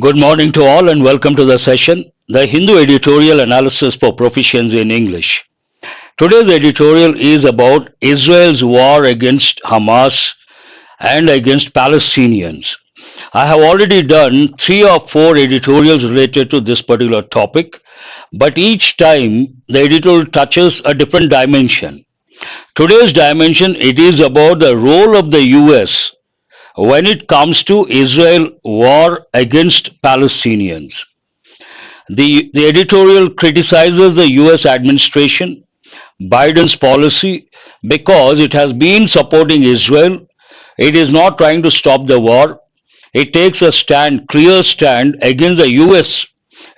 Good morning to all and welcome to the session, the Hindu Editorial Analysis for Proficiency in English. Today's editorial is about Israel's war against Hamas and against Palestinians. I have already done 3 or 4 editorials related to this particular topic, but each time the editorial touches a different dimension. Today's dimension it is about the role of the US when it comes to Israel war against Palestinians. The editorial criticizes the US administration, Biden's policy, because it has been supporting Israel. It is not trying to stop the war. It takes a stand, clear stand against the US.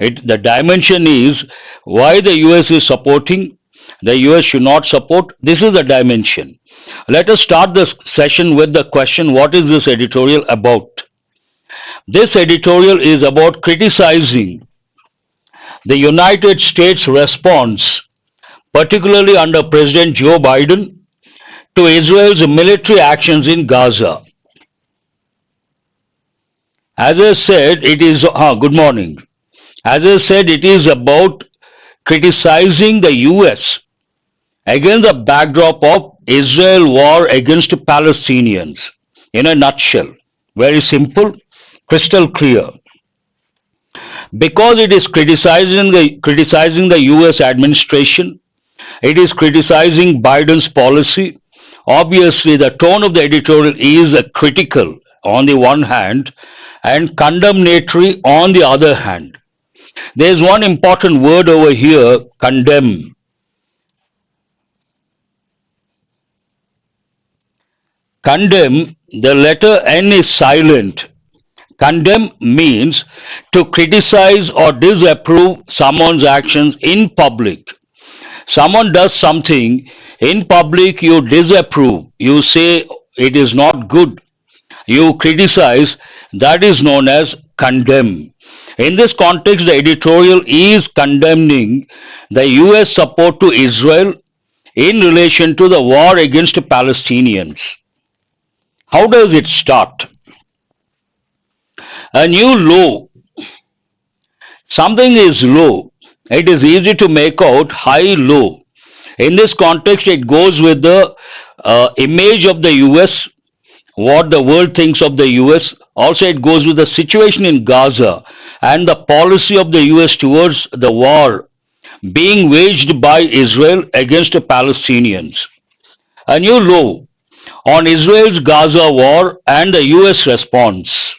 The dimension is why the US is supporting, the US should not support. This is the dimension. Let us start this session with the question, what is this editorial about? This editorial is about criticizing the United States response, particularly under President Joe Biden, to Israel's military actions in Gaza. As I said, it is, good morning. As I said, it is about criticizing the US against the backdrop of Israel war against Palestinians. In a nutshell, very simple, crystal clear. Because it is criticizing the US administration, it is criticizing Biden's policy. Obviously, the tone of the editorial is critical on the one hand and condemnatory on the other hand. There is one important word over here, condemn. Condemn, the letter N is silent. Condemn means to criticize or disapprove someone's actions in public. Someone does something in public, you disapprove. You say it is not good. You criticize. That is known as condemn. In this context, the editorial is condemning the US support to Israel in relation to the war against Palestinians. How does it start? A new low. Something is low. It is easy to make out high, low. In this context, it goes with the image of the US, what the world thinks of the US. Also, it goes with the situation in Gaza and the policy of the US towards the war being waged by Israel against the Palestinians. A new low on Israel's Gaza war and the US response.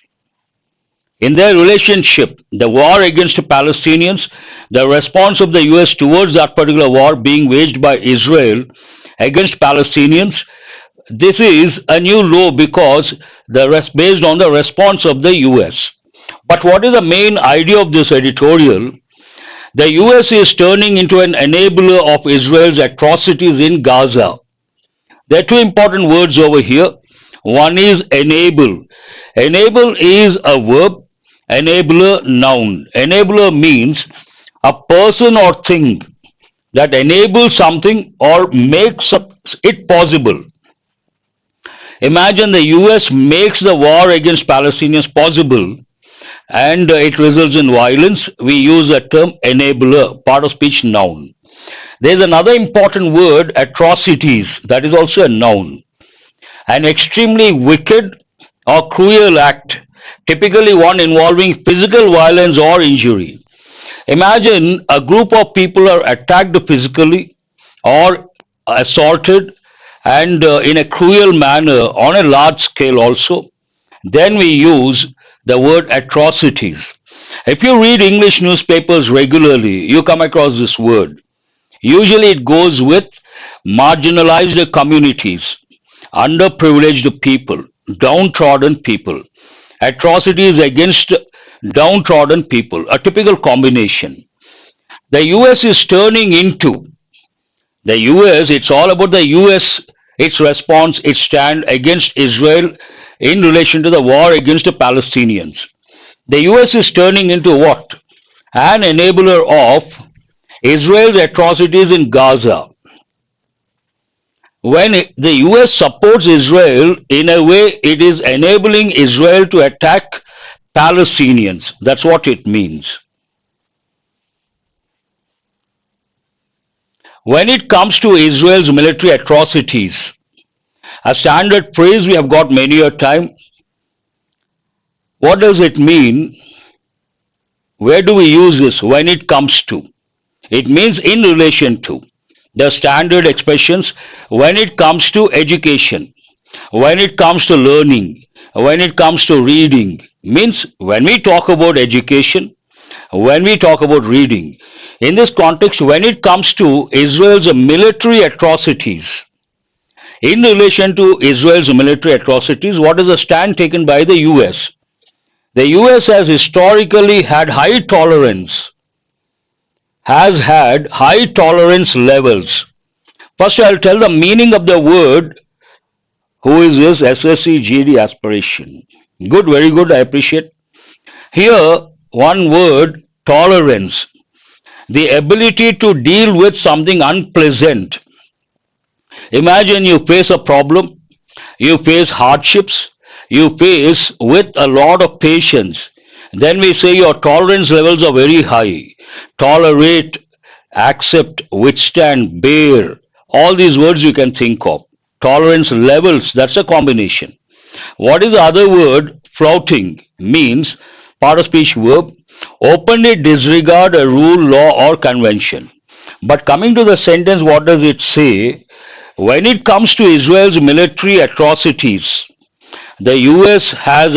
In their relationship, the war against Palestinians, the response of the US towards that particular war being waged by Israel against Palestinians, this is a new low because based on the response of the US. But what is the main idea of this editorial? The US is turning into an enabler of Israel's atrocities in Gaza. There are 2 important words over here. One is enable. Enable is a verb, enabler noun. Enabler means a person or thing that enables something or makes it possible. Imagine the US makes the war against Palestinians possible and it results in violence. We use the term enabler, part of speech noun. There is another important word, atrocities, that is also a noun. An extremely wicked or cruel act, typically one involving physical violence or injury. Imagine a group of people are attacked physically or assaulted and in a cruel manner on a large scale also. Then we use the word atrocities. If you read English newspapers regularly, you come across this word. Usually it goes with marginalized communities, underprivileged people, downtrodden people. Atrocities against downtrodden people, a typical combination. The US is turning into, the US, it's all about the US, its response, its stand against Israel in relation to the war against the Palestinians. The US is turning into what? An enabler of Israel's atrocities in Gaza. When the US supports Israel, in a way it is enabling Israel to attack Palestinians. That's what it means. When it comes to Israel's military atrocities, a standard phrase we have got many a time. What does it mean? Where do we use this when it comes to? It means in relation to. The standard expressions when it comes to education, when it comes to learning, when it comes to reading, means when we talk about education, when we talk about reading. In this context, when it comes to Israel's military atrocities, in relation to Israel's military atrocities, what is the stand taken by the US? The US has historically had has had high tolerance levels. First, I'll tell the meaning of the word. Who is this SSC GD aspiration? Good, very good, I appreciate. Here, one word, tolerance. The ability to deal with something unpleasant. Imagine you face a problem, you face hardships, you face with a lot of patience. Then we say your tolerance levels are very high. Tolerate, accept, withstand, bear. All these words you can think of. Tolerance levels, that's a combination. What is the other word? Flouting means part of speech verb. Openly disregard a rule, law, or convention. But coming to the sentence, what does it say? When it comes to Israel's military atrocities, the US has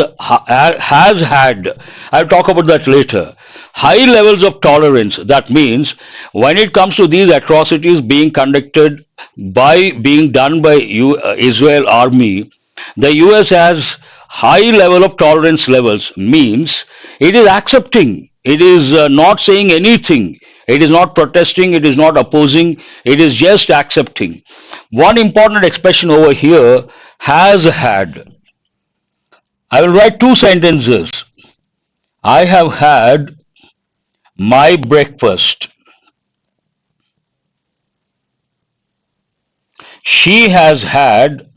had, I'll talk about that later, high levels of tolerance. That means when it comes to these atrocities being conducted being done by Israel army, the US has high level of tolerance levels, means it is accepting, it is not saying anything, it is not protesting, it is not opposing, it is just accepting. One important expression over here, has had. I will write two sentences. I have had my breakfast. She has had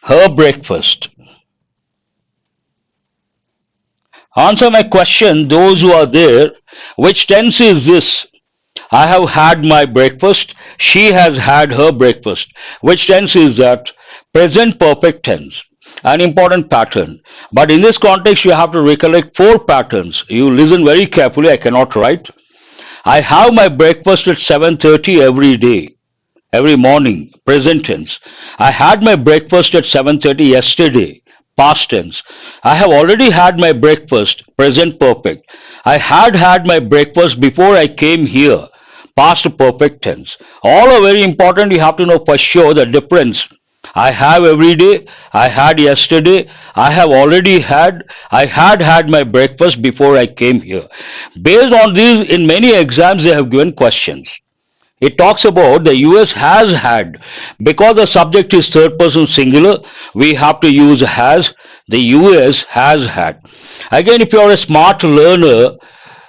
her breakfast. Answer my question, those who are there. Which tense is this? I have had my breakfast. She has had her breakfast. Which tense is that? Present perfect tense. An important pattern. But in this context, you have to recollect four patterns. You listen very carefully. I cannot write. I have my breakfast at 7:30 every day, every morning. Present tense. I had my breakfast at 7:30 yesterday. Past tense. I have already had my breakfast. Present perfect. I had my breakfast before I came here. Past perfect tense. All are very important. You have to know for sure the difference. I have every day, I had yesterday, I have already had, I had my breakfast before I came here. Based on these, in many exams, they have given questions. It talks about the US has had. Because the subject is third person singular, we have to use has. The US has had. Again, if you are a smart learner,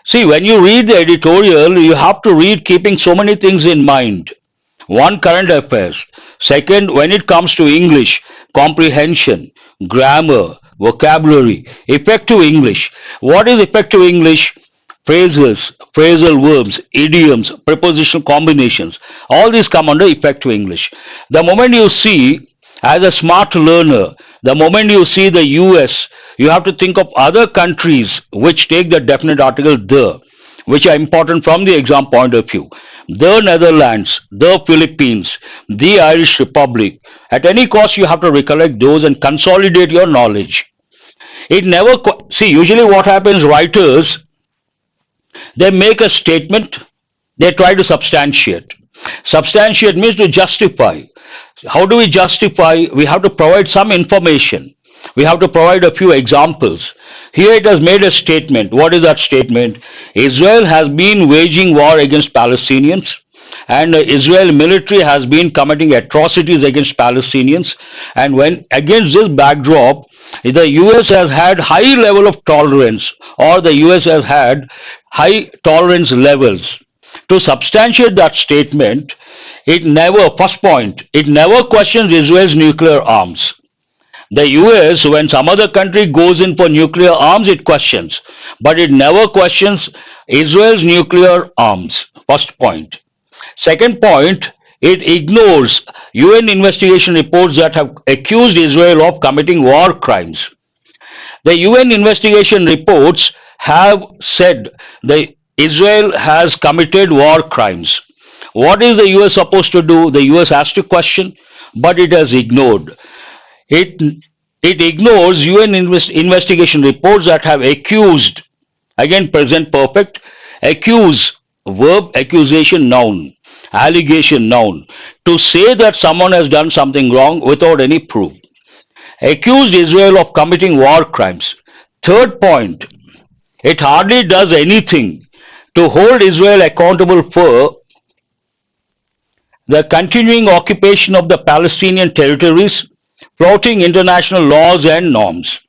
see, when you read the editorial, you have to read keeping so many things in mind. One, current affairs. Second, when it comes to English, comprehension, grammar, vocabulary, effective English. What is effective English? Phrases, phrasal verbs, idioms, prepositional combinations. All these come under effective English. The moment you see, as a smart learner, the moment you see the US, you have to think of other countries which take the definite article the, which are important from the exam point of view. The Netherlands, the Philippines, the Irish Republic. At any cost, you have to recollect those and consolidate your knowledge. It never, see, usually what happens, writers, they make a statement, they try to substantiate. Substantiate means to justify. How do we justify? We have to provide some information. We have to provide a few examples. Here it has made a statement. What is that statement? Israel has been waging war against Palestinians, and Israel military has been committing atrocities against Palestinians. And when against this backdrop, the US has had high level of tolerance, or the US has had high tolerance levels. To substantiate that statement, it never, first point, it never questions Israel's nuclear arms. The US, when some other country goes in for nuclear arms, it questions, but it never questions Israel's nuclear arms. First point. Second point, it ignores UN investigation reports that have accused Israel of committing war crimes. The UN investigation reports have said that Israel has committed war crimes. What is the US supposed to do? The US has to question, but it has ignored. It, it ignores UN investigation reports that have accused, again present perfect, accuse, verb, accusation, noun, allegation, noun, to say that someone has done something wrong without any proof. Accused Israel of committing war crimes. Third point, it hardly does anything to hold Israel accountable for the continuing occupation of the Palestinian territories, flouting international laws and norms.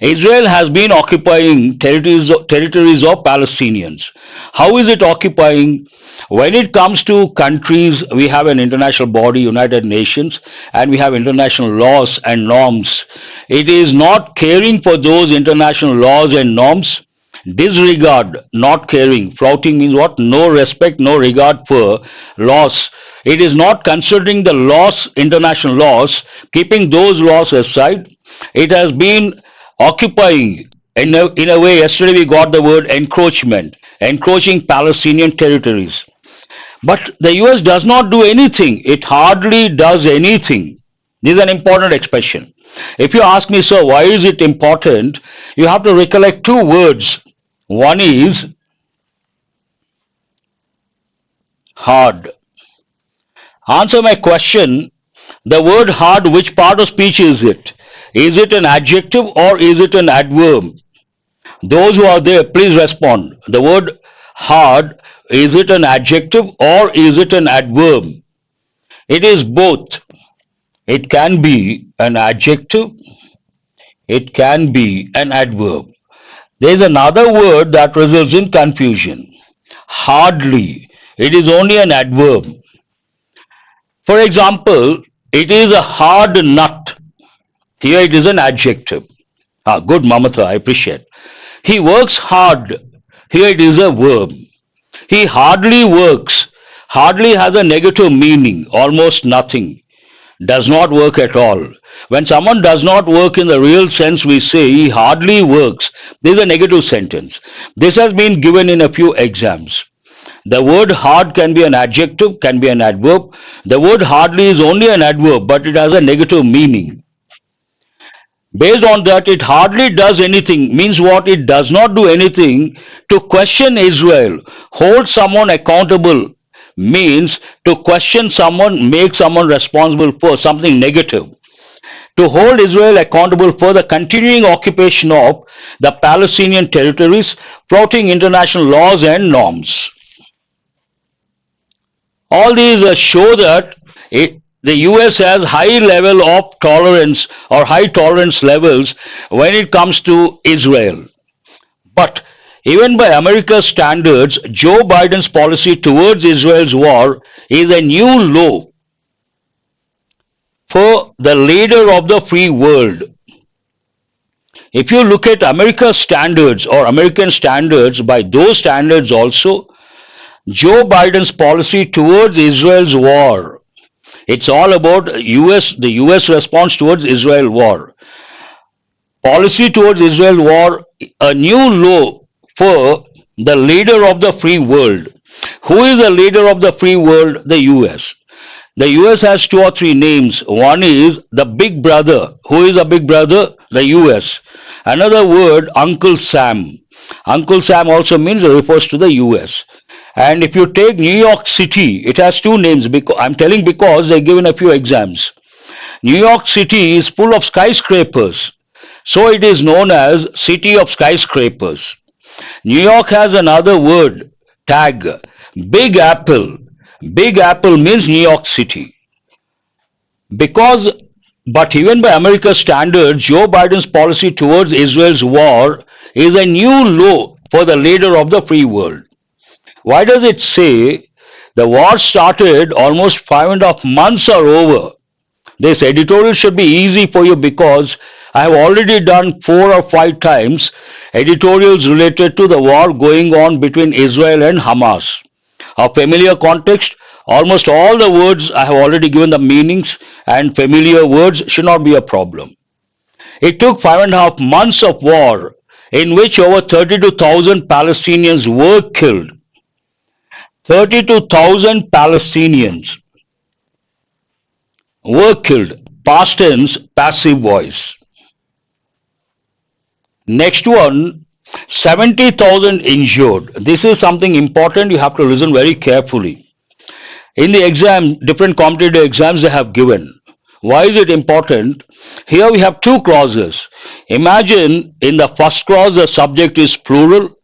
Israel has been occupying territories of Palestinians. How is it occupying? When it comes to countries, we have an international body, United Nations, and we have international laws and norms. It is not caring for those international laws and norms. Disregard, not caring. Flouting means what? No respect, no regard for laws. It is not considering the laws, international laws, keeping those laws aside. It has been occupying, in a way, yesterday we got the word encroachment, encroaching Palestinian territories. But the US does not do anything. It hardly does anything. This is an important expression. If you ask me, sir, why is it important? You have to recollect two words. One is hard. Answer my question. The word hard, which part of speech is it? Is it an adjective or is it an adverb? Those who are there, please respond. The word hard, is it an adjective or is it an adverb? It is both. It can be an adjective, it can be an adverb. There is another word that results in confusion. Hardly. It is only an adverb. For example, it is a hard nut. Here it is an adjective. Good, Mamatha, I appreciate. He works hard. Here it is a verb. He hardly works. Hardly has a negative meaning, almost nothing. Does not work at all. When someone does not work in the real sense, we say he hardly works. This is a negative sentence. This has been given in a few exams. The word hard can be an adjective, can be an adverb. The word hardly is only an adverb, but it has a negative meaning. Based on that, it hardly does anything means what? It does not do anything to question Israel. Hold someone accountable means to question someone, make someone responsible for something negative. To hold Israel accountable for the continuing occupation of the Palestinian territories, flouting international laws and norms. All these show that the US has high level of tolerance or high tolerance levels when it comes to Israel. But even by America's standards, Joe Biden's policy towards Israel's war is a new low for the leader of the free world. If you look at America's standards or American standards, by those standards also, Joe Biden's policy towards Israel's war, it's all about the US response towards Israel war. Policy towards Israel war, a new low for the leader of the free world. Who is the leader of the free world? The US. The US has two or three names. One is the big brother. Who is the big brother? The US. Another word, Uncle Sam. Uncle Sam also means it refers to the US. And if you take New York City, it has two names. I'm telling because they're given a few exams. New York City is full of skyscrapers. So it is known as City of Skyscrapers. New York has another word, tag, Big Apple. Big Apple means New York City. But even by America's standards, Joe Biden's policy towards Israel's war is a new low for the leader of the free world. Why does it say the war started almost 5.5 months are over? This editorial should be easy for you because I have already done 4 or 5 times editorials related to the war going on between Israel and Hamas. A familiar context, almost all the words I have already given the meanings, and familiar words should not be a problem. It took 5.5 months of war in which over 32,000 Palestinians were killed. 32,000 Palestinians were killed. Past tense, passive voice. Next one, 70,000 injured. This is something important. You have to listen very carefully. In the exam, different competitive exams they have given. Why is it important? Here we have two clauses. Imagine in the first clause the subject is plural.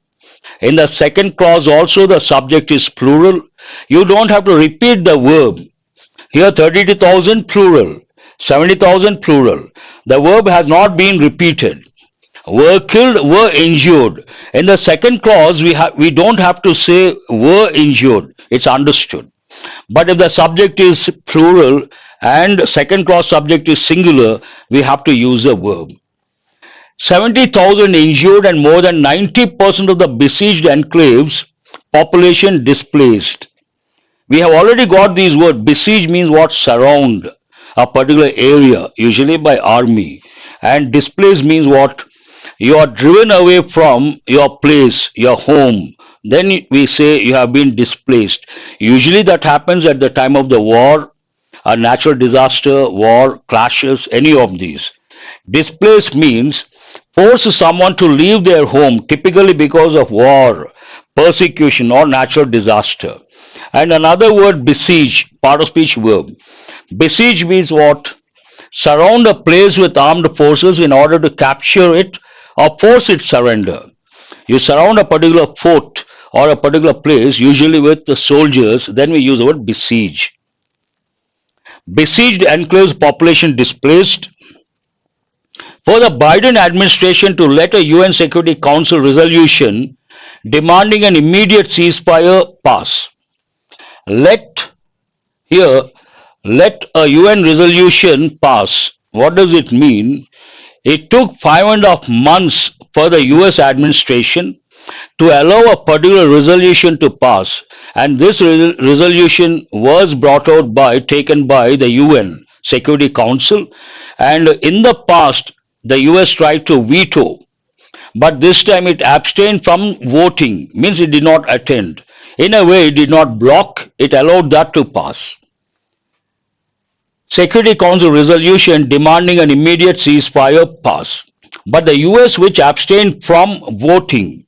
In the second clause also the subject is plural. You don't have to repeat the verb. Here 32,000 plural, 70,000 plural. The verb has not been repeated. Were killed, were injured. In the second clause we don't have to say were injured. It's understood. But if the subject is plural and second clause subject is singular, we have to use a verb. 70,000 injured and more than 90% of the besieged enclaves population displaced. We have already got these words. Besiege means what? Surround a particular area, usually by army. And displace means what? You are driven away from your place, your home. Then we say you have been displaced. Usually that happens at the time of the war, a natural disaster, war, clashes, any of these. Displace means force someone to leave their home, typically because of war, persecution, or natural disaster. And another word, besiege, part of speech verb. Besiege means what? Surround a place with armed forces in order to capture it or force its surrender. You surround a particular fort or a particular place, usually with the soldiers, then we use the word besiege. Besieged enclaves population displaced. For the Biden administration to let a UN Security Council resolution demanding an immediate ceasefire pass. Let a UN resolution pass. What does it mean? It took 5.5 months for the US administration to allow a particular resolution to pass, and this resolution was taken by the UN Security Council, and in the past the US tried to veto, but this time it abstained from voting, means it did not attend. In a way, it did not block, it allowed that to pass. Security Council resolution demanding an immediate ceasefire pass. But the US, which abstained from voting,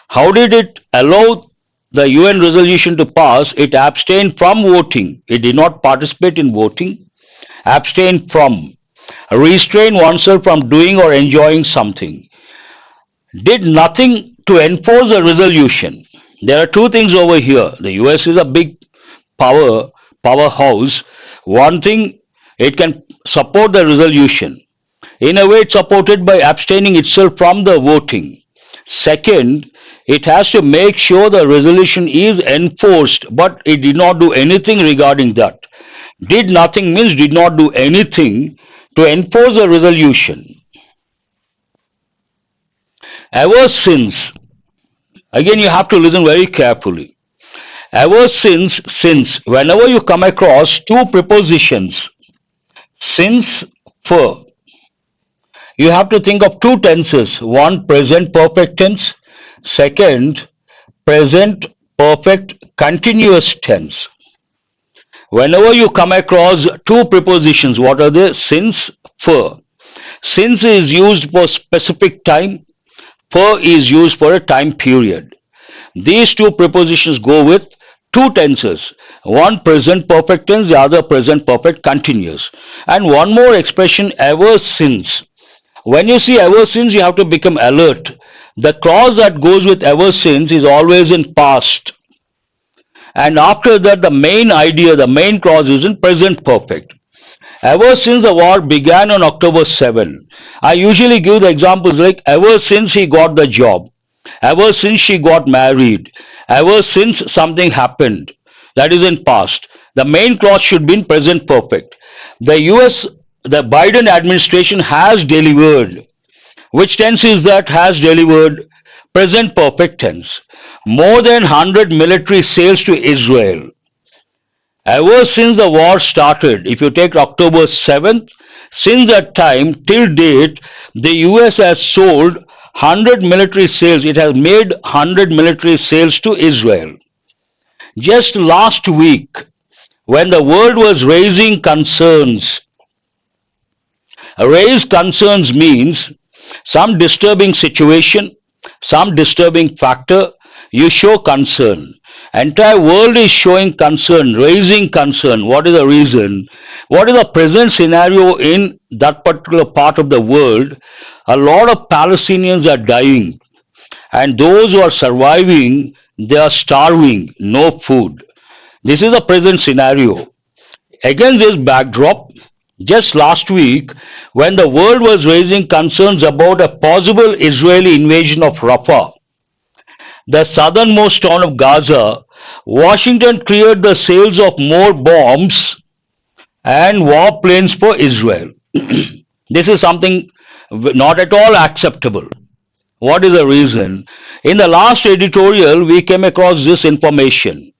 how did it allow the UN resolution to pass? It abstained from voting. It did not participate in voting. Abstain from. Restrain oneself from doing or enjoying something. Did nothing to enforce the resolution. There are two things over here. The US is a big powerhouse. One thing, it can support the resolution. In a way, it's supported by abstaining itself from the voting. Second, it has to make sure the resolution is enforced, but it did not do anything regarding that. Did nothing means did not do anything to enforce the resolution. Ever since, again you have to listen very carefully. Ever since, whenever you come across two prepositions, since, for, you have to think of two tenses. One, present perfect tense. Second, present perfect continuous tense. Whenever you come across two prepositions, what are they? Since, for. Since is used for specific time. For is used for a time period. These two prepositions go with two tenses. One present perfect tense, the other present perfect continuous. And one more expression, ever since. When you see ever since, you have to become alert. The clause that goes with ever since is always in past. And after that, the main idea, the main clause is in present perfect. Ever since the war began on October 7, I usually give the examples like ever since he got the job, ever since she got married, ever since something happened. That is in past. The main clause should be in present perfect. The US, the Biden administration has delivered. Which tense is that? Has delivered? Present perfect tense. More than 100 military sales to Israel. Ever since the war started, if you take October 7th, since that time till date, the US has sold 100 military sales. It has made 100 military sales to Israel. Just last week, when the world was raise concerns means some disturbing situation, some disturbing factor, you show concern. Entire world is showing concern, raising concern. What is the reason? What is the present scenario in that particular part of the world? A lot of Palestinians are dying, and those who are surviving, they are starving, no food. This is the present scenario. Against this backdrop, just last week, when the world was raising concerns about a possible Israeli invasion of Rafah, the southernmost town of Gaza, Washington cleared the sales of more bombs and warplanes for Israel. This is something not at all acceptable. What is the reason? In the last editorial, we came across this information.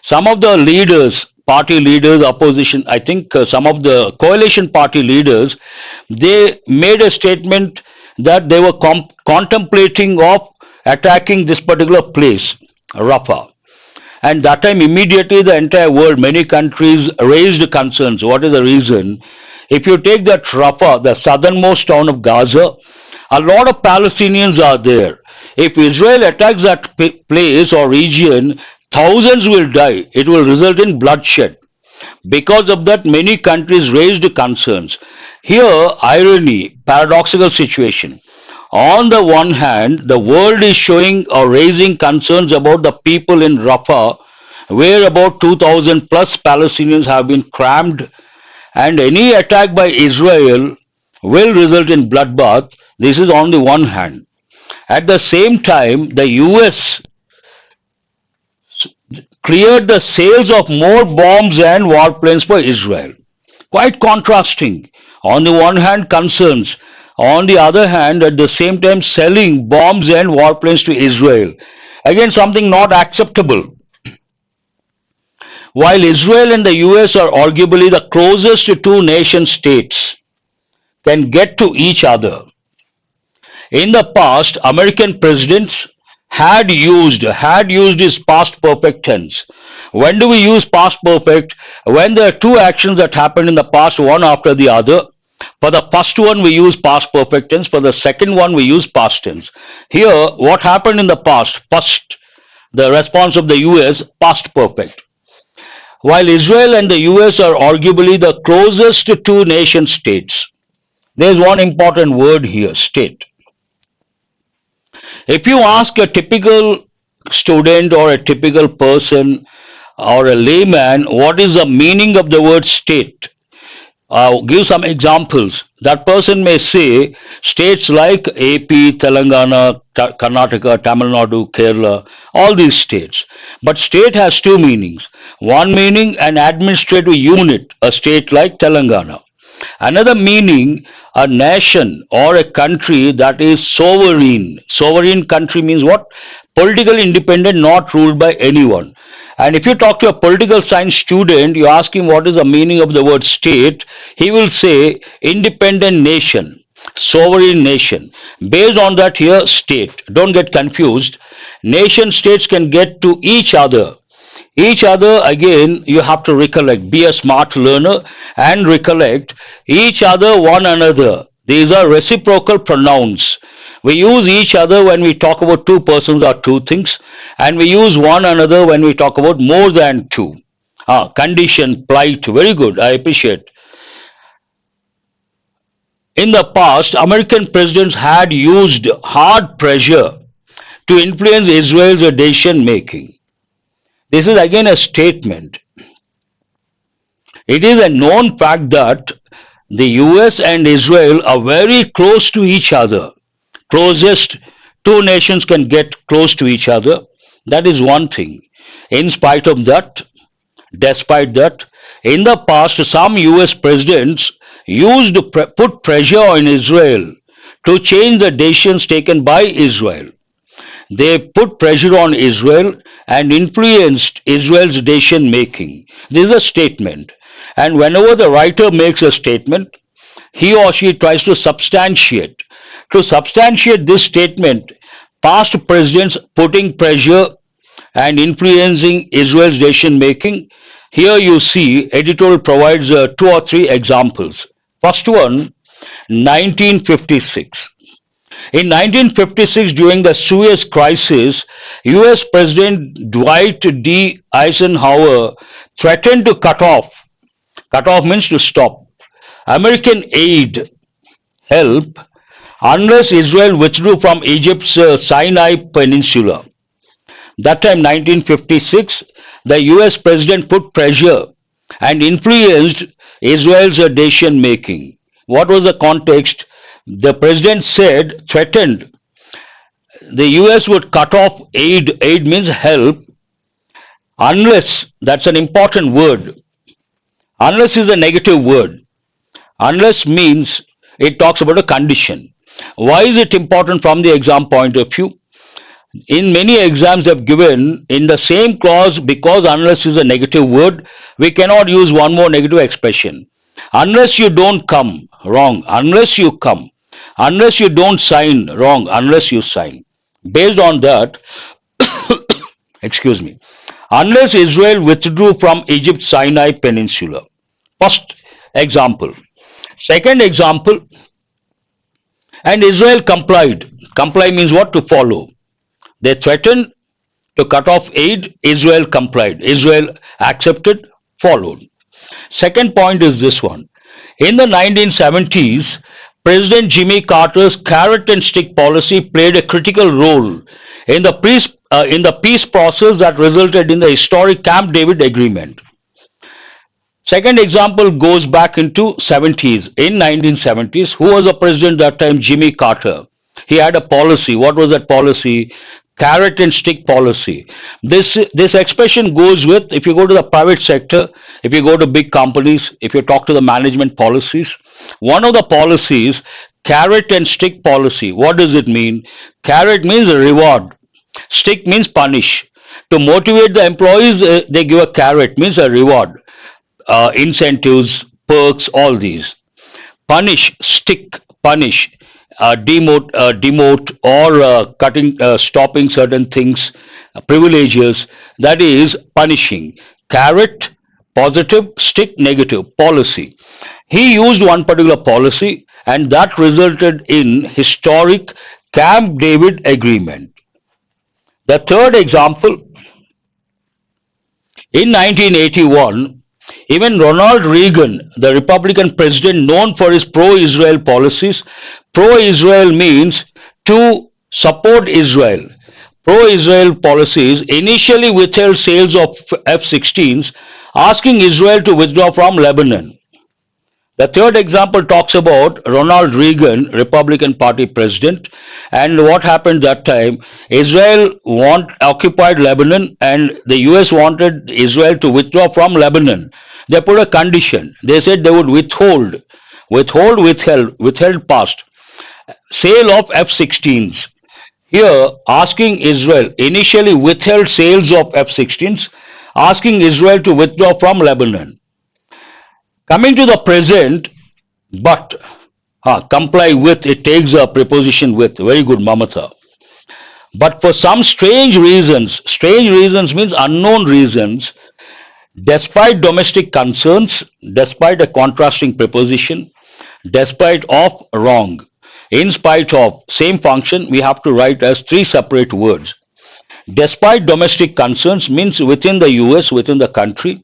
Some of the leaders, party leaders, opposition, I think some of the coalition party leaders, they made a statement that they were contemplating of attacking this particular place, Rafah. And that time immediately the entire world, many countries raised concerns. What is the reason? If you take that Rafah, the southernmost town of Gaza, a lot of Palestinians are there. If Israel attacks that place or region, thousands will die. It will result in bloodshed. Because of that, many countries raised concerns. Here, irony, paradoxical situation. On the one hand, the world is showing or raising concerns about the people in Rafah, where about 2,000 plus Palestinians have been crammed, and any attack by Israel will result in bloodbath. This is on the one hand. At the same time, the US cleared the sales of more bombs and warplanes for Israel. Quite contrasting. On the one hand, concerns. On the other hand, at the same time, selling bombs and warplanes to Israel. Again, something not acceptable. While Israel and the US are arguably the closest two nation states can get to each other, in the past, American presidents had used his past perfect tense. When do we use past perfect? When there are two actions that happened in the past, one after the other. For the first one, we use past perfect tense. For the second one, we use past tense. Here, what happened in the past? First, the response of the US, past perfect. While Israel and the US are arguably the closest two nation states, there is one important word here, state. If you ask a typical student or a typical person or a layman what is the meaning of the word state, give some examples. That person may say states like AP, Telangana, Karnataka, Tamil Nadu, Kerala, all these states. But state has two meanings. One meaning, an administrative unit, a state like Telangana. Another meaning, a nation or a country that is sovereign. Sovereign country means what? Politically independent, not ruled by anyone. And if you talk to a political science student, you ask him what is the meaning of the word state, he will say independent nation, sovereign nation. Based on that here, state. Don't get confused. Nation states can get to each other. Each other, again, you have to recollect. Be a smart learner and recollect. Each other, one another. These are reciprocal pronouns. We use each other when we talk about two persons or two things, and we use one another when we talk about more than two. Condition, plight, very good, I appreciate. In the past, American presidents had used hard pressure to influence Israel's decision making. This is again a statement. It is a known fact that the US and Israel are very close to each other. Closest two nations can get close to each other. That is one thing. In spite of that, despite that, In the past, some US presidents put pressure on Israel to change the decisions taken by Israel. They put pressure on Israel and influenced Israel's decision making. This is a statement. And whenever the writer makes a statement, he or she tries to substantiate. To substantiate this statement, past presidents putting pressure and influencing Israel's decision making. Here you see editorial provides two or three examples. First one, 1956. In 1956, during the Suez Crisis, US President Dwight D. Eisenhower threatened to cut off means to stop, American aid help unless Israel withdrew from Egypt's Sinai Peninsula. That time, 1956, the US president put pressure and influenced Israel's decision making. What was the context? The president said, threatened, the US would cut off aid. Aid means help, unless, that's an important word. Unless is a negative word. Unless means it talks about a condition. Why is it important from the exam point of view? In many exams have given in the same clause, because unless is a negative word, we cannot use one more negative expression. Unless you don't come, wrong. Unless you come. Unless you don't sign, wrong. Unless you sign. Based on that, excuse me, unless Israel withdrew from Egypt's Sinai Peninsula. First example. Second example, and Israel complied. Comply means what? To follow. They threatened to cut off aid. Israel complied. Israel accepted, followed. Second point is this one. In the 1970s, President Jimmy Carter's carrot and stick policy played a critical role in the peace process that resulted in the historic Camp David Agreement. Second example goes back into 70s. In 1970s, who was the president that time? Jimmy Carter. He had a policy. What was that policy? Carrot and stick policy. This expression goes with, if you go to the private sector, if you go to big companies, if you talk to the management policies, one of the policies, carrot and stick policy. What does it mean? Carrot means reward. Stick means punish. To motivate the employees, they give a carrot, means a reward. Incentives, perks, all these. Punish, stick, punish, demote, or stopping certain things, privileges. That is punishing. Carrot, positive; stick, negative. Policy. He used one particular policy, and that resulted in historic Camp David Agreement. The third example, in 1981, even Ronald Reagan, the Republican president known for his pro-Israel policies, pro-Israel means to support Israel. Pro-Israel policies initially withheld sales of F-16s, asking Israel to withdraw from Lebanon. The third example talks about Ronald Reagan, Republican Party president, and what happened that time. Israel occupied Lebanon, and the US wanted Israel to withdraw from Lebanon. They put a condition. They said they would withheld past sale of F-16s. Here, asking Israel, initially withheld sales of F-16s, asking Israel to withdraw from Lebanon. Coming to the present, but comply with, it takes a preposition with. Very good, Mamata. But for some strange reasons means unknown reasons, despite domestic concerns, despite a contrasting preposition, despite of, wrong, in spite of, same function, we have to write as three separate words. Despite domestic concerns means within the US, within the country,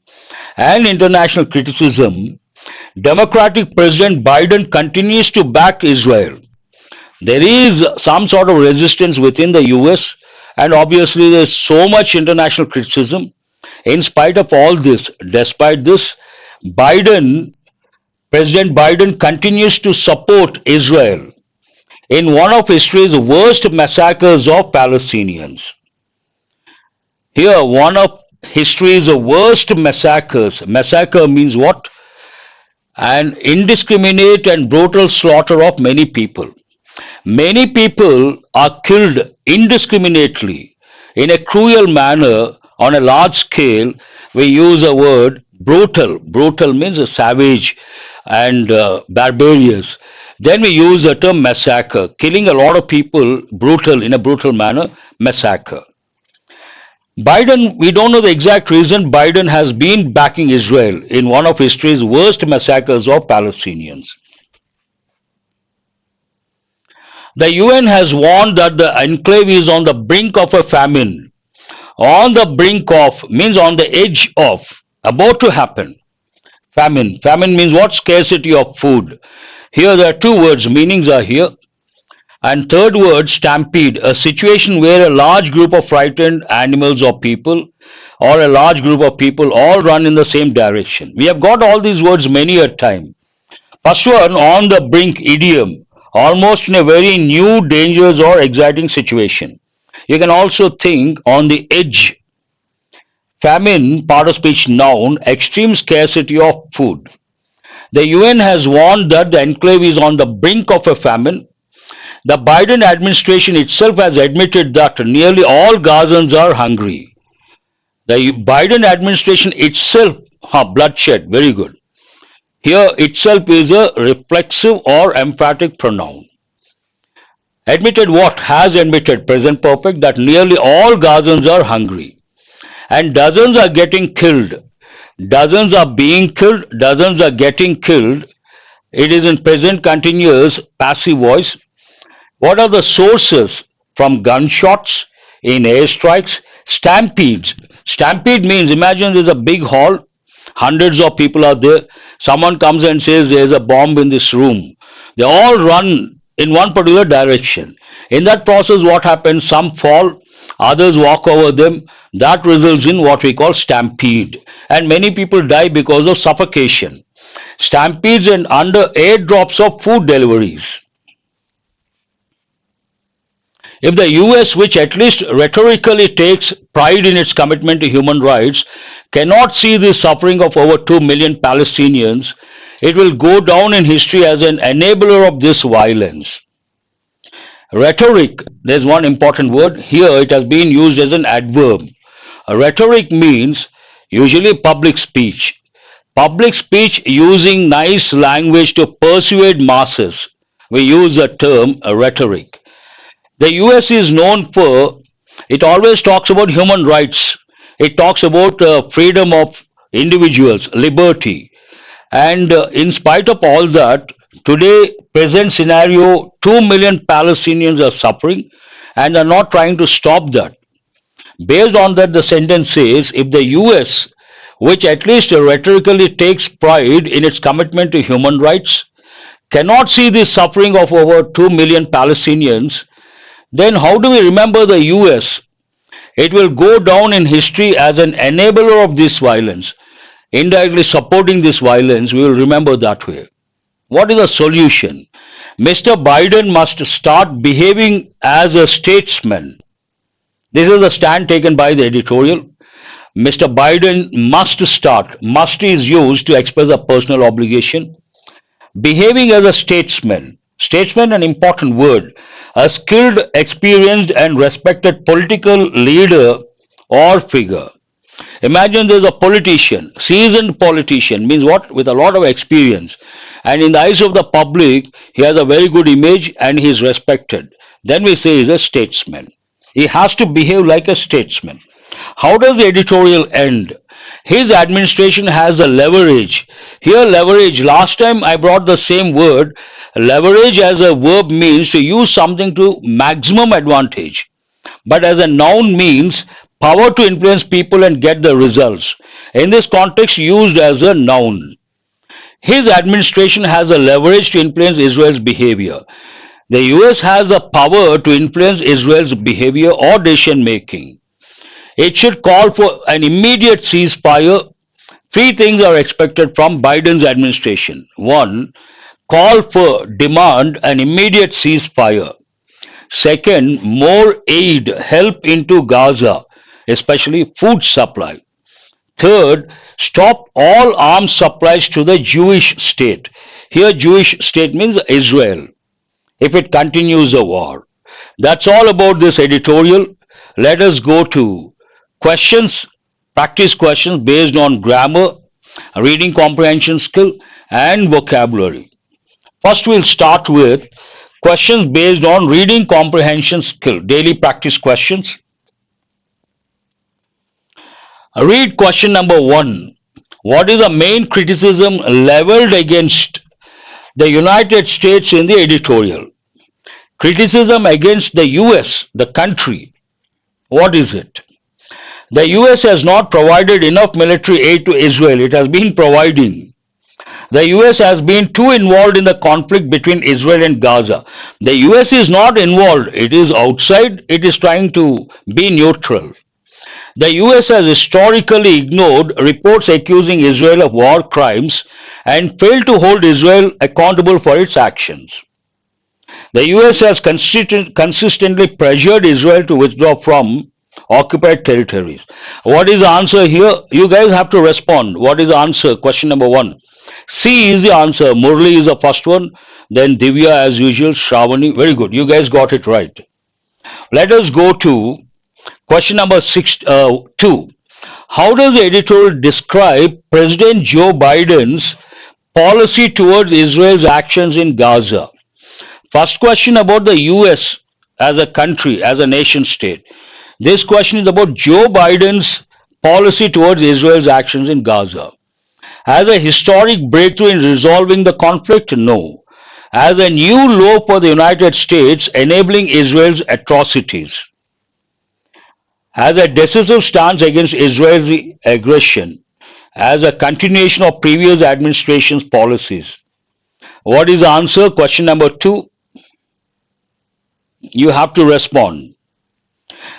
and international criticism, Democratic President Biden continues to back Israel. There is some sort of resistance within the US, and obviously there is so much international criticism. In spite of all this, despite this, President Biden continues to support Israel in one of history's worst massacres of Palestinians. Here, one of history's worst massacres. Massacre means what? An indiscriminate and brutal slaughter of many people. Many people are killed indiscriminately in a cruel manner on a large scale. We use a word brutal. Brutal means a savage and barbarous. Then we use the term massacre, killing a lot of people brutal in a brutal manner, massacre. Biden, we don't know the exact reason Biden has been backing Israel in one of history's worst massacres of Palestinians. The UN has warned that the enclave is on the brink of a famine. On the brink of means on the edge of, about to happen. Famine. Famine means what? Scarcity of food. Here there are two words, meanings are here. And third word, stampede, a situation where a large group of frightened animals or people or a large group of people all run in the same direction. We have got all these words many a time. First one, on the brink, idiom, almost in a very new, dangerous or exciting situation. You can also think on the edge. Famine, part of speech noun, extreme scarcity of food. The UN has warned that the enclave is on the brink of a famine. The Biden administration itself has admitted that nearly all Gazans are hungry. The Biden administration itself, bloodshed, very good. Here itself is a reflexive or emphatic pronoun. Admitted what? Has admitted, present perfect, that nearly all Gazans are hungry. And dozens are getting killed. Dozens are being killed, dozens are getting killed. It is in present continuous passive voice. What are the sources? From gunshots, in airstrikes, stampedes. Stampede means imagine there's a big hall, hundreds of people are there. Someone comes and says there's a bomb in this room. They all run in one particular direction. In that process, what happens? Some fall, others walk over them. That results in what we call stampede. And many people die because of suffocation. Stampedes and under airdrops of food deliveries. If the US, which at least rhetorically takes pride in its commitment to human rights, cannot see the suffering of over 2 million Palestinians, it will go down in history as an enabler of this violence. Rhetoric, there's one important word. Here it has been used as an adverb. Rhetoric means usually public speech. Public speech using nice language to persuade masses. We use the term rhetoric. The US is known for, it always talks about human rights. It talks about freedom of individuals, liberty. And in spite of all that, today, present scenario, 2 million Palestinians are suffering and are not trying to stop that. Based on that, the sentence says, if the US, which at least rhetorically takes pride in its commitment to human rights, cannot see the suffering of over 2 million Palestinians, then how do we remember the US? It will go down in history as an enabler of this violence, indirectly supporting this violence. We will remember that way. What is the solution? Mr. Biden must start behaving as a statesman. This is the stand taken by the editorial. Mr. Biden must start. Must is used to express a personal obligation. Behaving as a statesman. Statesman, an important word. A skilled, experienced and respected political leader or figure. Imagine there's a politician, seasoned politician, means what? With a lot of experience. And in the eyes of the public, he has a very good image and he is respected. Then we say he's a statesman. He has to behave like a statesman. How does the editorial end? His administration has a leverage. Here leverage, last time I brought the same word. Leverage as a verb means to use something to maximum advantage. But as a noun means power to influence people and get the results. In this context, used as a noun. His administration has a leverage to influence Israel's behavior. The US has the power to influence Israel's behavior or decision making. It should call for an immediate ceasefire. Three things are expected from Biden's administration. One, call for, demand an immediate ceasefire. Second, more aid, help into Gaza, especially food supply. Third, stop all arms supplies to the Jewish state. Here, Jewish state means Israel if it continues the war. That's all about this editorial. Let us go to questions, practice questions based on grammar, reading comprehension skill, and vocabulary. First, we'll start with questions based on reading comprehension skill, daily practice questions. Read question number one. What is the main criticism leveled against the United States in the editorial? Criticism against the US, the country. What is it? The US has not provided enough military aid to Israel. It has been providing. The US has been too involved in the conflict between Israel and Gaza. The US is not involved. It is outside. It is trying to be neutral. The US has historically ignored reports accusing Israel of war crimes and failed to hold Israel accountable for its actions. The US has consistently pressured Israel to withdraw from occupied territories. What is the answer here? You guys have to respond. What is the answer? Question number one. C is the answer. Murli is the first one. Then Divya as usual. Shravani. Very good. You guys got it right. Let us go to question number 2. How does the editorial describe President Joe Biden's policy towards Israel's actions in Gaza? First question about the US as a country, as a nation state. This question is about Joe Biden's policy towards Israel's actions in Gaza. As a historic breakthrough in resolving the conflict? No. As a new low for the United States enabling Israel's atrocities. As a decisive stance against Israel's aggression. As a continuation of previous administration's policies. What is the answer? Question number 2. You have to respond.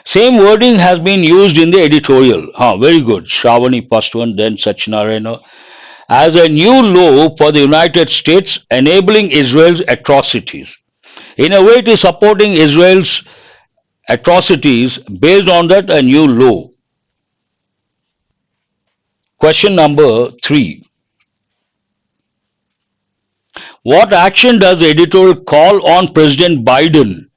Same wording has been used in the editorial. Very good. Shravani first one, then Sachinarayana. As a new law for the United States enabling Israel's atrocities. In a way, it is supporting Israel's atrocities. Based on that, a new law. Question number 3. What action does the editorial call on President Biden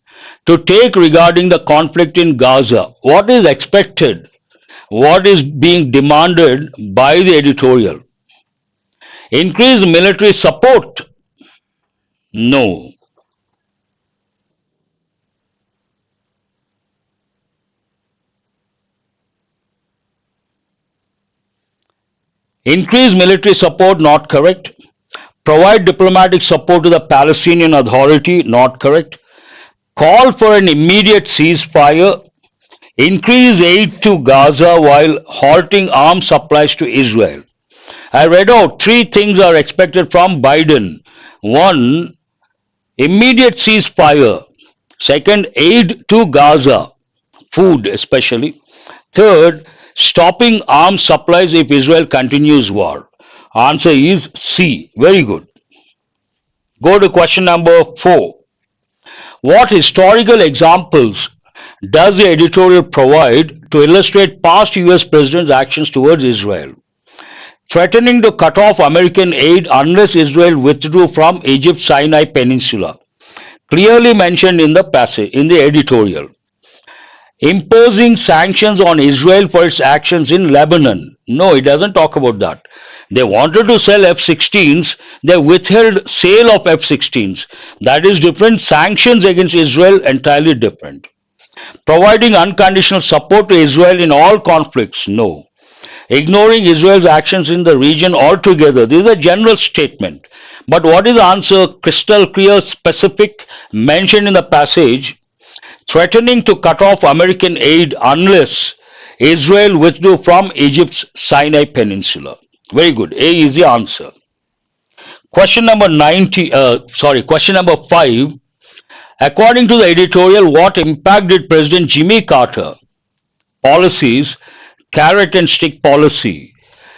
to take regarding the conflict in Gaza? What is expected? What is being demanded by the editorial? Increase military support? No. Increase military support? Not correct. Provide diplomatic support to the Palestinian Authority? Not correct. Call for an immediate ceasefire, increase aid to Gaza while halting arms supplies to Israel. I read out 3 things are expected from Biden. 1. Immediate ceasefire. 2. Aid to Gaza, food especially. 3. Stopping arms supplies if Israel continues war. Answer is C. Very good. Go to question number 4. What historical examples does the editorial provide to illustrate past US presidents' actions towards Israel? Threatening to cut off American aid unless Israel withdrew from Egypt's Sinai Peninsula. Clearly mentioned in the passage, in the editorial. Imposing sanctions on Israel for its actions in Lebanon. No, it doesn't talk about that. They wanted to sell F-16s, they withheld sale of F-16s. That is different. Sanctions against Israel, entirely different. Providing unconditional support to Israel in all conflicts. No. Ignoring Israel's actions in the region altogether. This is a general statement. But what is the answer? Crystal clear, specific, mentioned in the passage. Threatening to cut off American aid unless Israel withdrew from Egypt's Sinai Peninsula. Very good. A is the answer. Question number 5. According to the editorial, what impact did President Jimmy Carter policies, carrot and stick policy,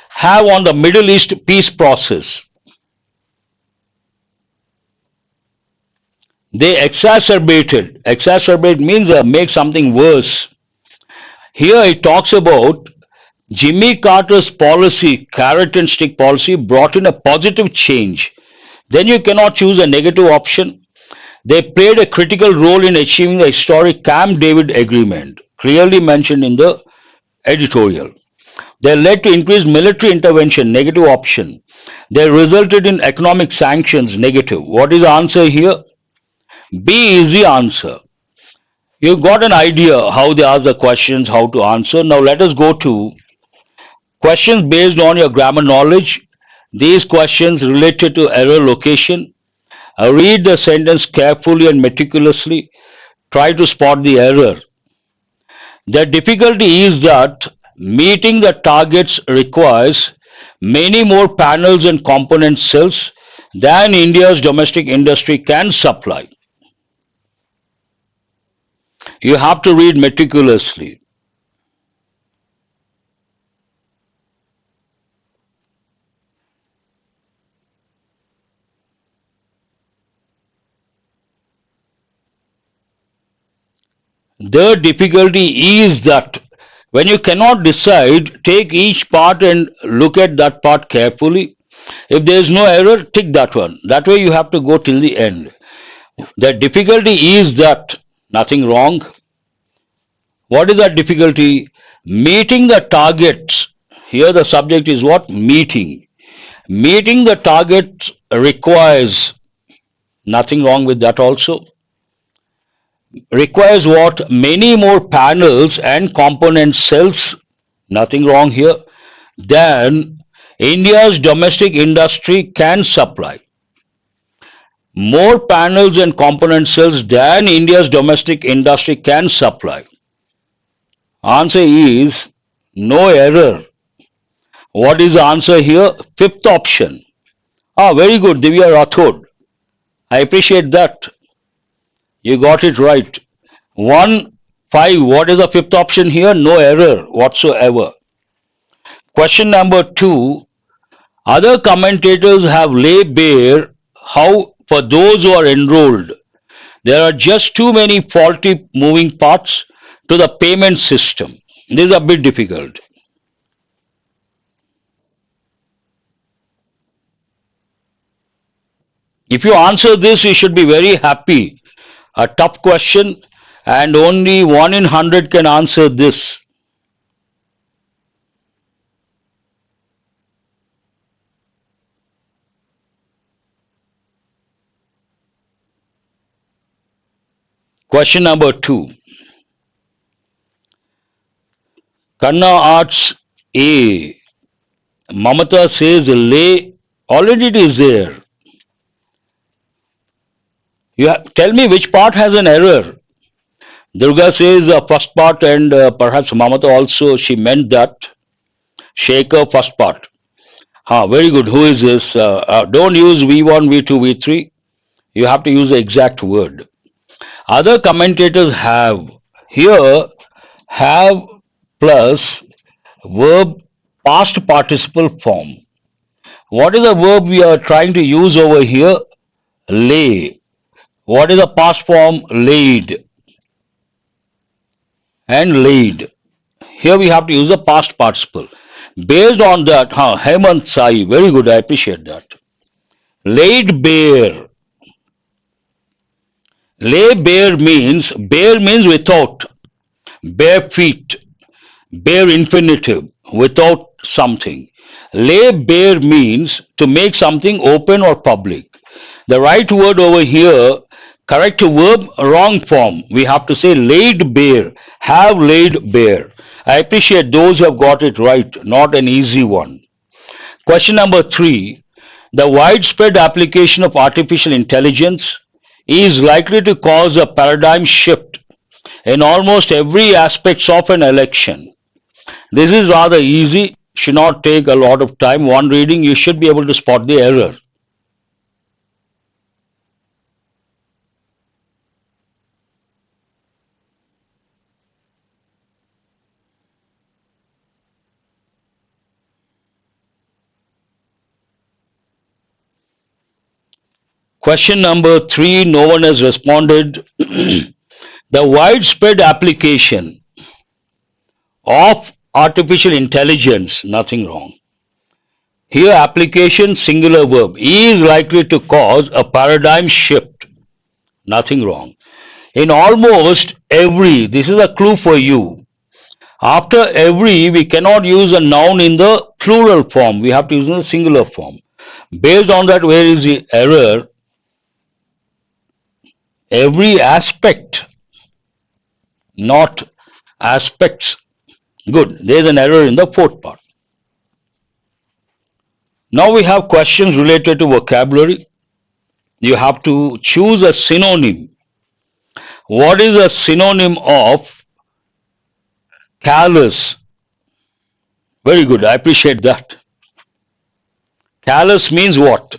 have on the Middle East peace process? They exacerbated. Exacerbate means make something worse. Here it talks about Jimmy Carter's policy, carrot and stick policy, brought in a positive change. Then you cannot choose a negative option. They played a critical role in achieving the historic Camp David Agreement, clearly mentioned in the editorial. They led to increased military intervention, negative option. They resulted in economic sanctions, negative. What is the answer here? B is the answer. You got an idea how they ask the questions, how to answer. Now let us go to questions based on your grammar knowledge. These questions related to error location. Read the sentence carefully and meticulously. Try to spot the error. The difficulty is that meeting the targets requires many more panels and component cells than India's domestic industry can supply. You have to read meticulously. The difficulty is that when you cannot decide, take each part and look at that part carefully. If there is no error, tick that one. That way you have to go till the end. The difficulty is that nothing wrong. What is that difficulty? Meeting the targets. Here the subject is what? Meeting. Meeting the targets requires nothing wrong with that also. Requires what? Many more panels and component cells. Nothing wrong here. Than India's domestic industry can supply. More panels and component cells than India's domestic industry can supply. Answer is no error. What is the answer here? Fifth option. Ah, very good, Divya Rathod. I appreciate that. You got it right. 1, 5. What is the fifth option here? No error whatsoever. Question number 2. Other commentators have laid bare how, for those who are enrolled, there are just too many faulty moving parts to the payment system. This is a bit difficult. If you answer this, you should be very happy. A tough question, and only 1 in 100 can answer this. Question number 2. Kanna Arts A. Mamata says lay, already it is there. Tell me which part has an error. Durga says first part, and perhaps Mamata also, she meant that. Shaker first part. Very good. Who is this? Don't use V1, V2, V3. You have to use the exact word. Other commentators have. Here, have plus verb past participle form. What is the verb we are trying to use over here? Lay. What is the past form? Laid. And laid. Here we have to use the past participle. Based on that, Hemant Sai, very good, I appreciate that. Laid bare. Lay bare means without, bare feet, bare infinitive, without something. Lay bare means to make something open or public. The right word over here, correct verb, wrong form. We have to say laid bare, have laid bare. I appreciate those who have got it right, not an easy one. Question number 3. The widespread application of artificial intelligence is likely to cause a paradigm shift in almost every aspect of an election. This is rather easy, should not take a lot of time. One reading, you should be able to spot the error. Question number 3, no one has responded. The widespread application of artificial intelligence, nothing wrong. Here application singular verb is likely to cause a paradigm shift, nothing wrong. In almost every, this is a clue for you. After every, we cannot use a noun in the plural form. We have to use in the singular form. Based on that, where is the error? Every aspect, not aspects. Good. There is an error in the fourth part. Now we have questions related to vocabulary. You have to choose a synonym. What is a synonym of callous? Very good. I appreciate that. Callous means what?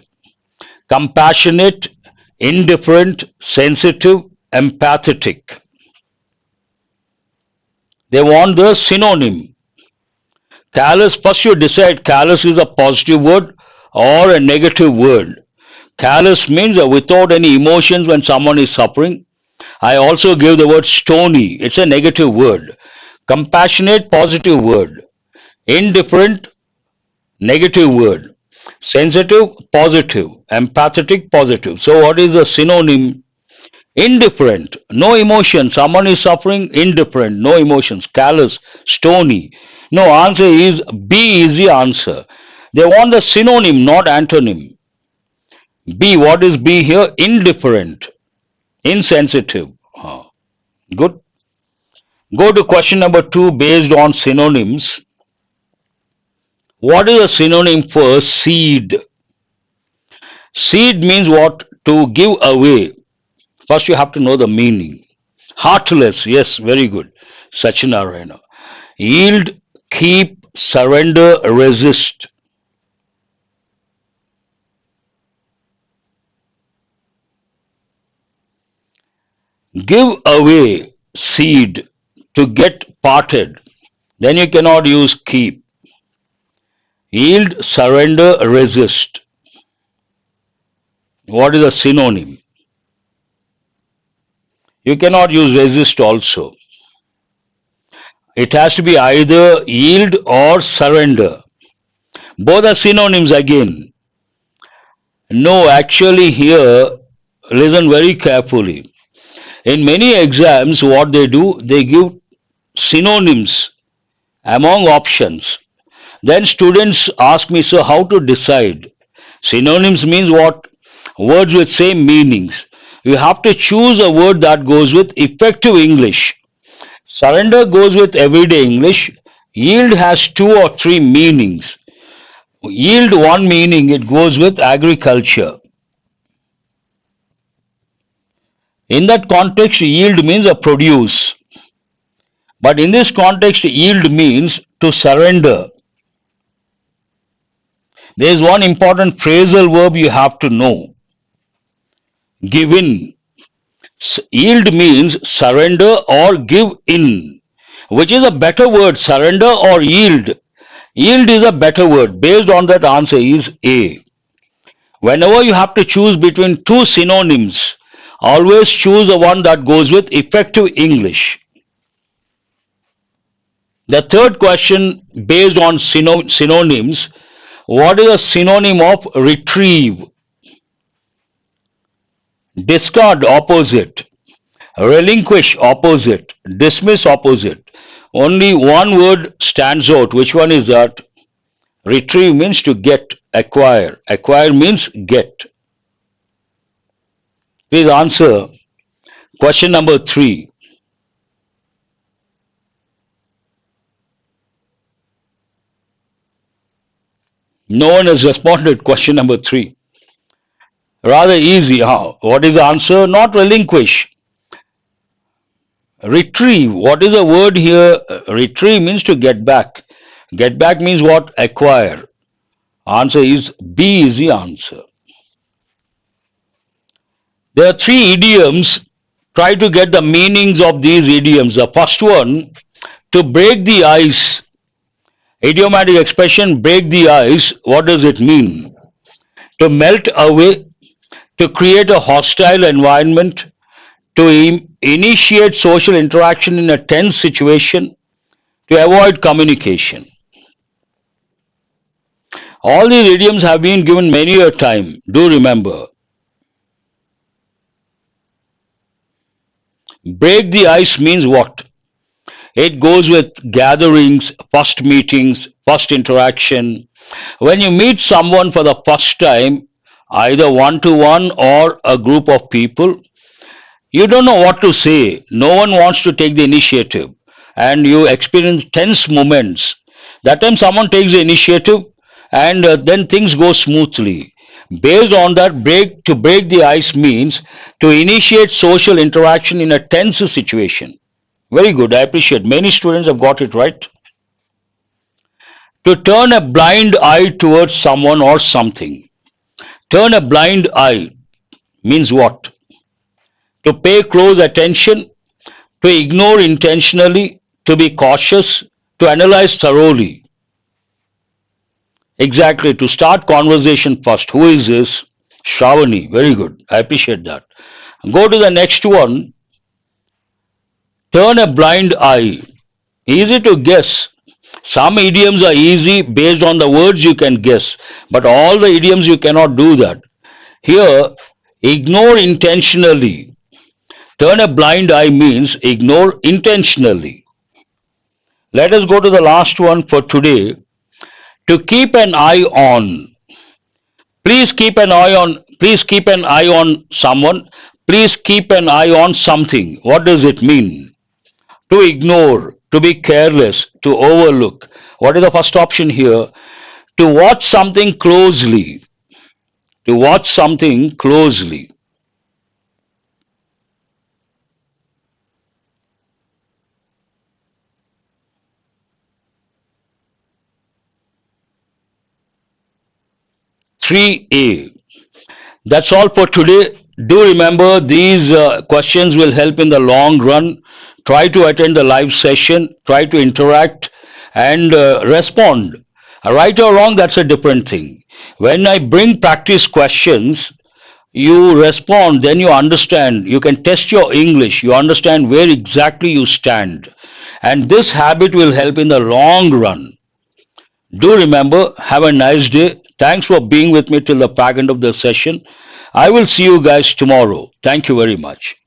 Compassionate, indifferent, sensitive, empathetic. They want the synonym. Callous, first you decide callous is a positive word or a negative word. Callous means without any emotions when someone is suffering. I also give the word stony. It's a negative word. Compassionate, positive word. Indifferent, negative word. Sensitive, positive. Empathetic, positive. So what is a synonym? Indifferent, no emotion. Someone is suffering, indifferent, no emotions. Callous, stony. No, answer is B is the answer. They want the synonym, not antonym. B, what is B here? Indifferent, insensitive. Good. Go to question number 2 based on synonyms. What is a synonym for seed? Seed means what? To give away. First you have to know the meaning. Heartless, yes, very good. Sachinarayana. Yield, keep, surrender, resist. Give away, seed, to get parted. Then you cannot use keep. Yield, surrender, resist. What is a synonym? You cannot use resist also. It has to be either yield or surrender. Both are synonyms again. No, actually here, listen very carefully. In many exams, what they do, they give synonyms among options. Then students ask me, so how to decide? Synonyms means what? Words with same meanings. You have to choose a word that goes with effective English. Surrender goes with everyday English. Yield has 2 or 3 meanings. Yield one meaning, it goes with agriculture. In that context, yield means a produce. But in this context, yield means to surrender. There is one important phrasal verb you have to know. Give in. Yield means surrender or give in. Which is a better word, surrender or yield? Yield is a better word. Based on that, answer is A. Whenever you have to choose between 2 synonyms, always choose the one that goes with effective English. The third question based on synonyms, what is a synonym of retrieve? Discard, opposite. Relinquish, opposite. Dismiss, opposite. Only one word stands out. Which one is that? Retrieve means to get, acquire. Acquire means get. Please answer question number 3. No one has responded. Question number 3. Rather easy. What is the answer? Not relinquish. Retrieve. What is the word here? Retrieve means to get back. Get back means what? Acquire. Answer is B is the answer. There are 3 idioms. Try to get the meanings of these idioms. The first one, to break the ice. Idiomatic expression, break the ice. What does it mean? To melt away, to create a hostile environment, to initiate social interaction in a tense situation, to avoid communication. All these idioms have been given many a time. Do remember. Break the ice means what? It goes with gatherings, first meetings, first interaction. When you meet someone for the first time, either one to one or a group of people, you don't know what to say. No one wants to take the initiative, and you experience tense moments. That time, someone takes the initiative, and then things go smoothly. Based on that, break the ice means to initiate social interaction in a tense situation. Very good. I appreciate. Many students have got it right. To turn a blind eye towards someone or something. Turn a blind eye means what? To pay close attention, to ignore intentionally, to be cautious, to analyze thoroughly. Exactly, to start conversation first. Who is this? Shravani. Very good. I appreciate that. Go to the next one. Turn a blind eye. Easy to guess. Some idioms are easy based on the words you can guess, but all the idioms you cannot do that. Here, ignore intentionally. Turn a blind eye means ignore intentionally. Let us go to the last one for today. To keep an eye on. Please keep an eye on someone. Please keep an eye on something. What does it mean? To ignore, to be careless, to overlook. What is the first option here? To watch something closely. To watch something closely. Three A. That's all for today. Do remember these questions will help in the long run. Try to attend the live session, try to interact and respond. Right or wrong, that's a different thing. When I bring practice questions, you respond, then you understand. You can test your English, you understand where exactly you stand. And this habit will help in the long run. Do remember, have a nice day. Thanks for being with me till the back end of the session. I will see you guys tomorrow. Thank you very much.